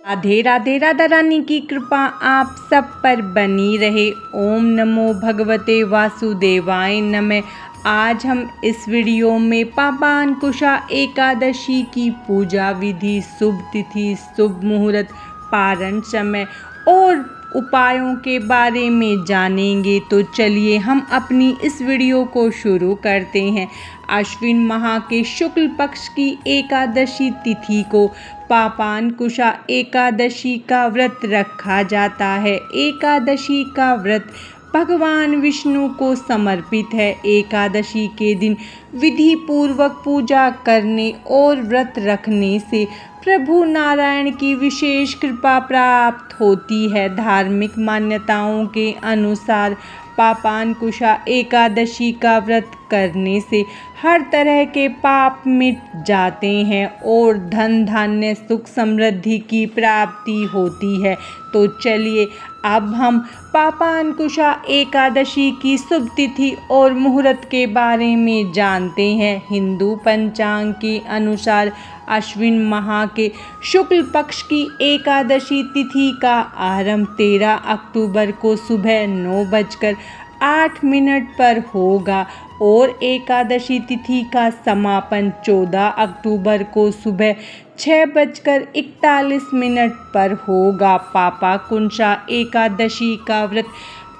राधे राधे। राधा रानी की कृपा आप सब पर बनी रहे। ओम नमो भगवते वासुदेवाय नमः। आज हम इस वीडियो में पापांकुशा एकादशी की पूजा विधि, शुभ तिथि, शुभ मुहूर्त, पारण समय और उपायों के बारे में जानेंगे। तो चलिए हम अपनी इस वीडियो को शुरू करते हैं। आश्विन माह के शुक्ल पक्ष की एकादशी तिथि को पापांकुशा एकादशी का व्रत रखा जाता है। एकादशी का व्रत भगवान विष्णु को समर्पित है। एकादशी के दिन विधि पूर्वक पूजा करने और व्रत रखने से प्रभु नारायण की विशेष कृपा प्राप्त होती है। धार्मिक मान्यताओं के अनुसार पापांकुशा एकादशी का व्रत करने से हर तरह के पाप मिट जाते हैं और धन धान्य सुख समृद्धि की प्राप्ति होती है। तो चलिए अब हम पापांकुशा एकादशी की शुभ तिथि और मुहूर्त के बारे में जानते हैं। हिंदू पंचांग के अनुसार आश्विन माह के शुक्ल पक्ष की एकादशी तिथि का आरंभ 13 अक्टूबर को सुबह 9:08 पर होगा और एकादशी तिथि का समापन 14 अक्टूबर को सुबह 6:41 पर होगा। पापांकुशा एकादशी का व्रत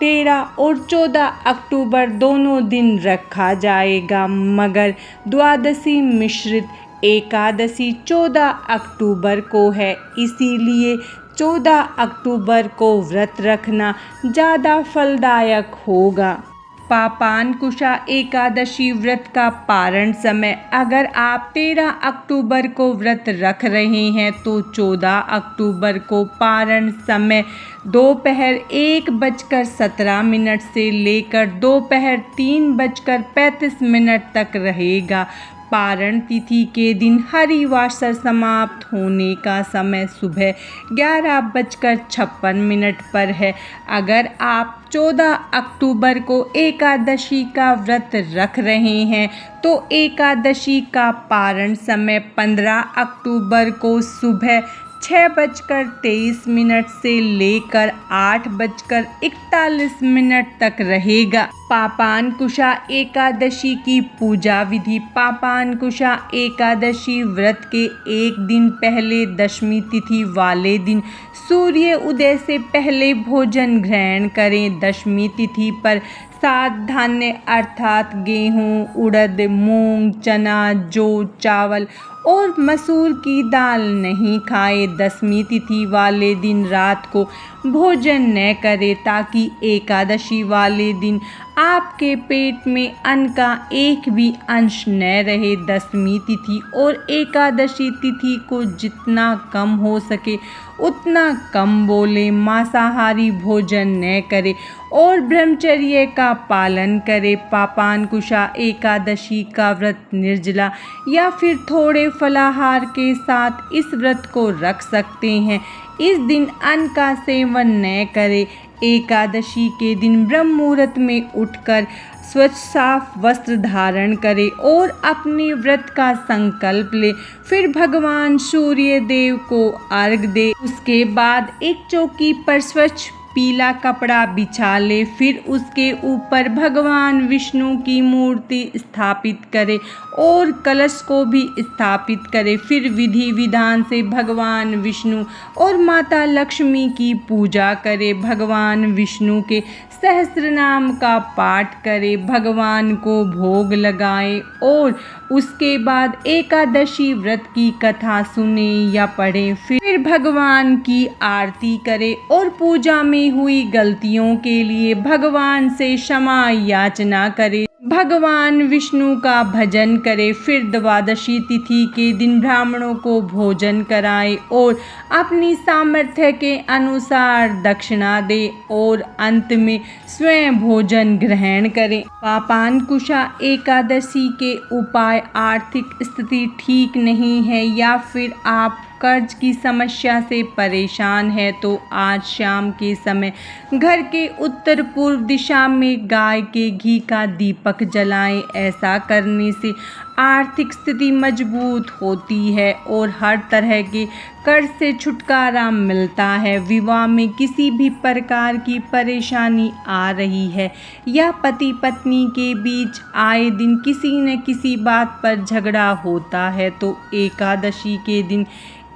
13 और 14 अक्टूबर दोनों दिन रखा जाएगा, मगर द्वादशी मिश्रित एकादशी 14 अक्टूबर को है, इसीलिए 14 अक्टूबर को व्रत रखना ज़्यादा फलदायक होगा। पापांकुशा एकादशी व्रत का पारण समय, अगर आप 13 अक्टूबर को व्रत रख रहे हैं तो 14 अक्टूबर को पारण समय दोपहर 1:17 से लेकर दोपहर 3:35 तक रहेगा। पारण तिथि के दिन हरिवासर समाप्त होने का समय सुबह 11:56 पर है। अगर आप 14 अक्टूबर को एकादशी का व्रत रख रहे हैं तो एकादशी का पारण समय 15 अक्टूबर को सुबह 6:23 से लेकर 8:41 तक रहेगा। पापांकुशा एकादशी की पूजा विधि। पापांकुशा एकादशी व्रत के एक दिन पहले दशमी तिथि वाले दिन सूर्य उदय से पहले भोजन ग्रहण करें। दशमी तिथि पर सात धान्य अर्थात गेहूँ, उड़द, मूंग, चना, जौ, चावल और मसूर की दाल नहीं खाएं। दशमी तिथि वाले दिन रात को भोजन न करें ताकि एकादशी वाले दिन आपके पेट में अन्न का एक भी अंश न रहे। दशमी तिथि और एकादशी तिथि को जितना कम हो सके उतना कम बोलें। मांसाहारी भोजन न करें और ब्रह्मचर्य का पालन करें। पापांकुशा एकादशी का व्रत निर्जला या फिर थोड़े फलाहार के साथ इस व्रत को रख सकते हैं। इस दिन अन्न का सेवन न करें। एकादशी के दिन ब्रह्म मुहूर्त में उठकर स्वच्छ साफ वस्त्र धारण करें और अपने व्रत का संकल्प ले। फिर भगवान सूर्य देव को अर्घ दे। उसके बाद एक चौकी पर स्वच्छ पीला कपड़ा बिछा ले। फिर उसके ऊपर भगवान विष्णु की मूर्ति स्थापित करें और कलश को भी स्थापित करें। फिर विधि विधान से भगवान विष्णु और माता लक्ष्मी की पूजा करें। भगवान विष्णु के सहस्त्र नाम का पाठ करें, भगवान को भोग लगाएं और उसके बाद एकादशी व्रत की कथा सुने या पढ़ें। फिर भगवान की आरती करें और पूजा में हुई गलतियों के लिए भगवान से क्षमा याचना करें। भगवान विष्णु का भजन करें। फिर द्वादशी तिथि के दिन ब्राह्मणों को भोजन कराएं और अपनी सामर्थ्य के अनुसार दक्षिणा दें और अंत में स्वयं भोजन ग्रहण करें। पापांकुशा एकादशी के उपाय। आर्थिक स्थिति ठीक नहीं है या फिर आप कर्ज की समस्या से परेशान है तो आज शाम के समय घर के उत्तर पूर्व दिशा में गाय के घी का दीपक जलाएं। ऐसा करने से आर्थिक स्थिति मजबूत होती है और हर तरह के कर्ज से छुटकारा मिलता है। विवाह में किसी भी प्रकार की परेशानी आ रही है या पति पत्नी के बीच आए दिन किसी न किसी बात पर झगड़ा होता है तो एकादशी के दिन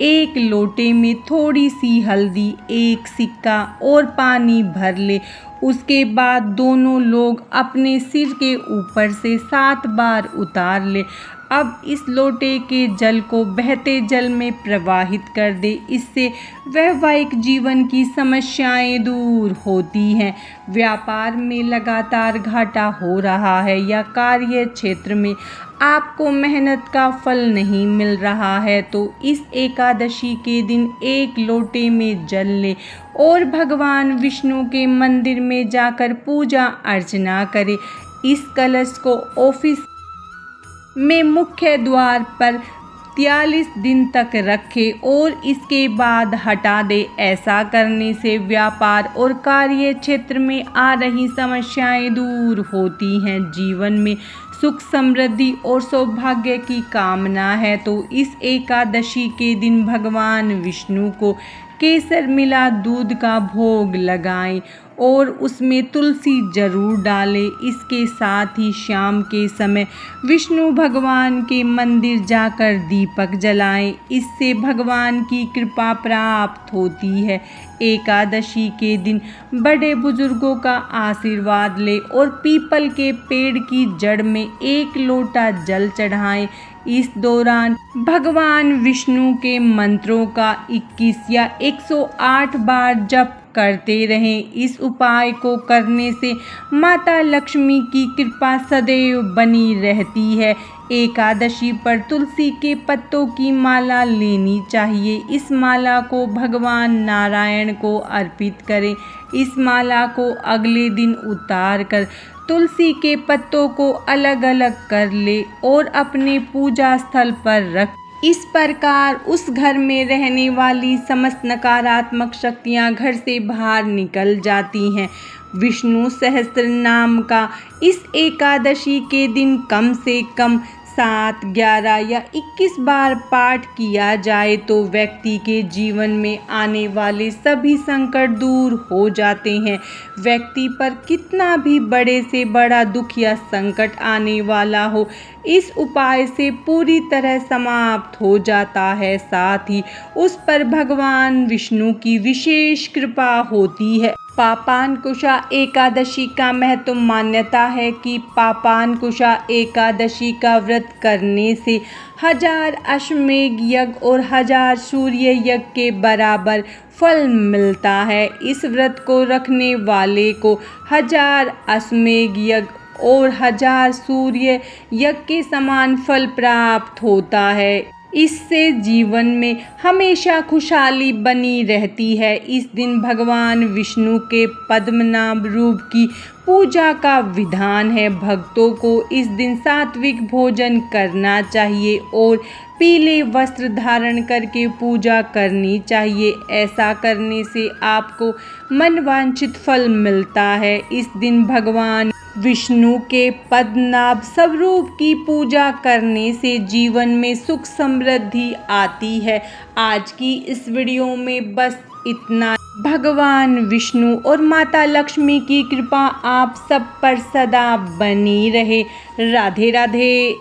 एक लोटे में थोड़ी सी हल्दी, एक सिक्का और पानी भर ले। उसके बाद दोनों लोग अपने सिर के ऊपर से 7 बार उतार ले। अब इस लोटे के जल को बहते जल में प्रवाहित कर दे। इससे वैवाहिक जीवन की समस्याएं दूर होती हैं। व्यापार में लगातार घाटा हो रहा है या कार्य क्षेत्र में आपको मेहनत का फल नहीं मिल रहा है तो इस एकादशी के दिन एक लोटे में जल ले और भगवान विष्णु के मंदिर में जाकर पूजा अर्चना करें। इस कलश को ऑफिस में मुख्य द्वार पर 43 दिन तक रखे और इसके बाद हटा दे। ऐसा करने से व्यापार और कार्य क्षेत्र में आ रही समस्याएं दूर होती हैं। जीवन में सुख समृद्धि और सौभाग्य की कामना है तो इस एकादशी के दिन भगवान विष्णु को केसर मिला दूध का भोग लगाएं और उसमें तुलसी जरूर डालें। इसके साथ ही शाम के समय विष्णु भगवान के मंदिर जाकर दीपक जलाएं। इससे भगवान की कृपा प्राप्त होती है। एकादशी के दिन बड़े बुजुर्गों का आशीर्वाद ले और पीपल के पेड़ की जड़ में 1 लोटा जल चढ़ाएं। इस दौरान भगवान विष्णु के मंत्रों का 21 या 108 बार जप करते रहें। इस उपाय को करने से माता लक्ष्मी की कृपा सदैव बनी रहती है। एकादशी पर तुलसी के पत्तों की माला लेनी चाहिए। इस माला को भगवान नारायण को अर्पित करें। इस माला को अगले दिन उतार कर तुलसी के पत्तों को अलग अलग कर ले और अपने पूजा स्थल पर रख। इस प्रकार उस घर में रहने वाली समस्त नकारात्मक शक्तियां घर से बाहर निकल जाती हैं। विष्णु सहस्त्र नाम का इस एकादशी के दिन कम से कम 7, 11 या 21 बार पाठ किया जाए तो व्यक्ति के जीवन में आने वाले सभी संकट दूर हो जाते हैं। व्यक्ति पर कितना भी बड़े से बड़ा दुख या संकट आने वाला हो, इस उपाय से पूरी तरह समाप्त हो जाता है। साथ ही उस पर भगवान विष्णु की विशेष कृपा होती है। पापांकुशा एकादशी का महत्व मान्यता है कि पापांकुशा एकादशी का व्रत करने से 1000 अश्वमेध यज्ञ और 1000 सूर्य यज्ञ के बराबर फल मिलता है। इस व्रत को रखने वाले को 1000 अश्वमेध यज्ञ और 1000 सूर्य यज्ञ के समान फल प्राप्त होता है। इससे जीवन में हमेशा खुशहाली बनी रहती है। इस दिन भगवान विष्णु के पद्मनाभ रूप की पूजा का विधान है। भक्तों को इस दिन सात्विक भोजन करना चाहिए और पीले वस्त्र धारण करके पूजा करनी चाहिए। ऐसा करने से आपको मनवांछित फल मिलता है। इस दिन भगवान विष्णु के पद्मनाभ स्वरूप की पूजा करने से जीवन में सुख समृद्धि आती है। आज की इस वीडियो में बस इतना। भगवान विष्णु और माता लक्ष्मी की कृपा आप सब पर सदा बनी रहे। राधे राधे।